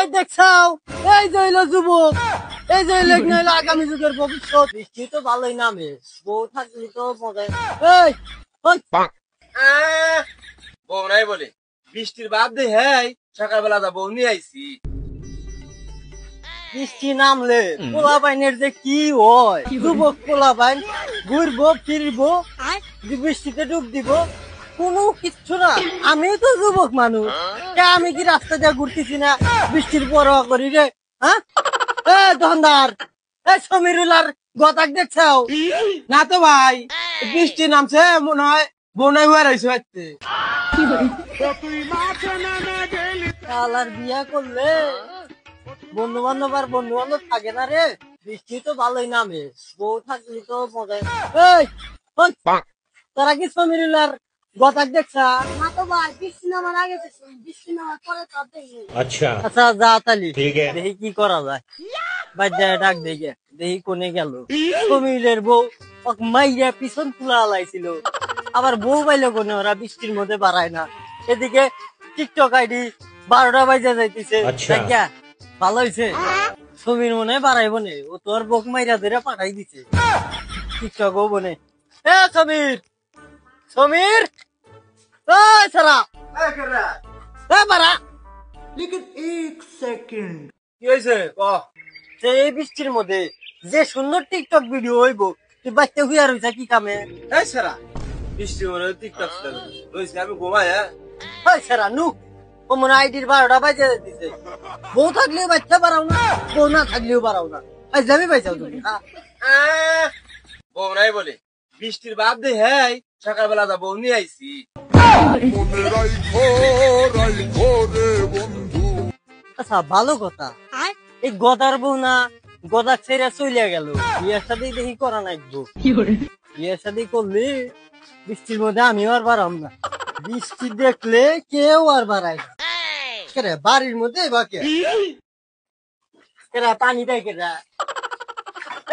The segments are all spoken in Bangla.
এই দেখছাও, এই যে হইলো যুবক, এই যে হইলো আগামী যুগের ভবিষ্যৎ। বৃষ্টি তো ভালোই নামে, বউ থাকলে তো মজা। এই ওই, বউ নাই বলে বৃষ্টির বাদ দে। হ্যাঁ, সকালবেলা যা বউ নিয়ে আইছি। বৃষ্টি নামলে পোলাপাইনের যে কি হয়, যুবক পোলাপাইন ঘুরবো ফিরবো, বৃষ্টিতে ডুব দিব, কোনো কিচ্ছু না। আমিও তো যুবক মানুষ, আমি কি রাস্তা দিয়ে ঘুরতেছি না, বৃষ্টির পরোয়া করি রে? হ্যাঁ, এ দোকানদার, এ সমীরুলার গতাক দেখছাও? না তো ভাই, বৃষ্টি নামছে মনে হয় বউ নাই হয়ে রয়েছে হচ্ছে। শালার বিয়া করলে বন্ধু বান্ধব আর বন্ধু বান্ধব থাকে না রে। বৃষ্টি তো ভালোই নামে, বউ থাকলে তো মজা। এই ওই, তোরা কি সমীরুলার গতাক দেখছা? না তো ভাই, বৃষ্টি নামার আগে দেখছি, বৃষ্টি নামার পরে তো দেখিনি। আচ্ছা যা তালি, দেখি কি করা যায়। বাজায় ডাক দেখে দেখি কোনে গেল। সমীরের বউ মাইয়া পিছন তুলা আলাইছিল, আবার বউ পাইলো কোনে, ওরা বৃষ্টির মধ্যে বাড়ায় না। এদিকে টিকটক আইডি 12টা বাজে যাইতেছে। ভালো হয়েছে, সমীর মনে বাড়াইব নে, ও তোর বক মাইরা ধরে পাঠাই দিছে টিকটক। ও বনে এ সমীর, সমীর সারা বাড়া। কি হয়েছে ক? এই বৃষ্টির মধ্যে যে সুন্দর টিকটক ভিডিও হইব, তুই বাচ্চা হুইয়া রয়েছে কি কামে? এই সারা বৃষ্টি মনে হয় টিকটক রয়েছে, আমি ঘুমাই। হয় সারা নু, ও মনে আইডির 12টা বাজে দিছে। বউ থাকলেও বাচ্চা বাড়াও না, বউ না থাকলেও বাড়াও না। আজ যাবি পাইছাও তুমি? বউ নাই বলে বৃষ্টির বাদ দে। হ্যাঁ, সকালবেলা যা বউ নিয়ে আইছি। আচ্ছা ভালো কথা, এই গদার বউ না গদা ছেড়ে চলিয়া গেল, বিয়ের সাথে দেখি করা নাকবো। বিয়ের সাথে করলে বৃষ্টির মধ্যে আমিও আর বাড়াম না, বৃষ্টি দেখলে কেউ আর বাড়ায় না। কেরে বাড়ির মধ্যে বাকি কেরা পানি দেয় কেরা?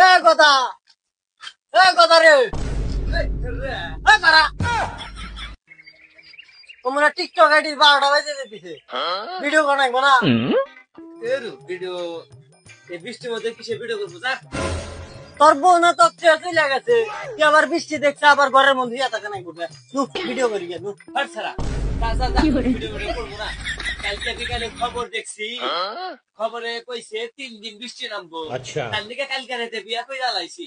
এ গদা, এ গদা রে, তোমরা টিকটক আইডির 12টা বাজে দিতেছে, ভিডিও বানাইবো না? ভিডিও এই বৃষ্টির মধ্যে কিসে ভিডিও করবো? তোর বউ না তোর চেয়ে চলে গেছে, তুই আবার বৃষ্টি দেখছে, আবার ঘরের মধ্যে এতটা নাই করবে। ভিডিও করি গেল ছাড়া ভিডিও করবো না। কালকে বিকালে খবর দেখছি, খবরে কইছে 3 দিন বৃষ্টি নামবো। তার দিকে কালকে রাতে বিয়া কইরা লাইছি।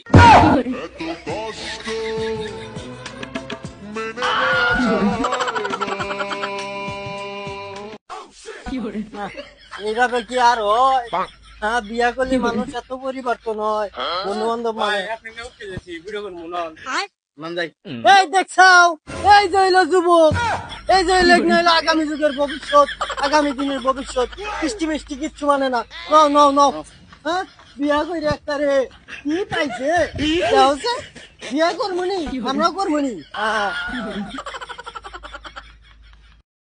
এইভাবে কি আর হয়? হ্যাঁ, বিয়া করলে মানুষ এত পরিবর্তন হয়, বন্ধু বান্ধব মানে। এই দেখছাও, এই যে হইলো যুবক, এই যে হইলো আগামী যুগের ভবিষ্যৎ, আগামী দিনের ভবিষ্যৎ। মিষ্টি মিষ্টি কিচ্ছু মানে না। নাও নাও নাও, হ্যাঁ বিয়া করে একটা রে কি পাইছে? বিয়া করবো নি, আমরাও করবো নি।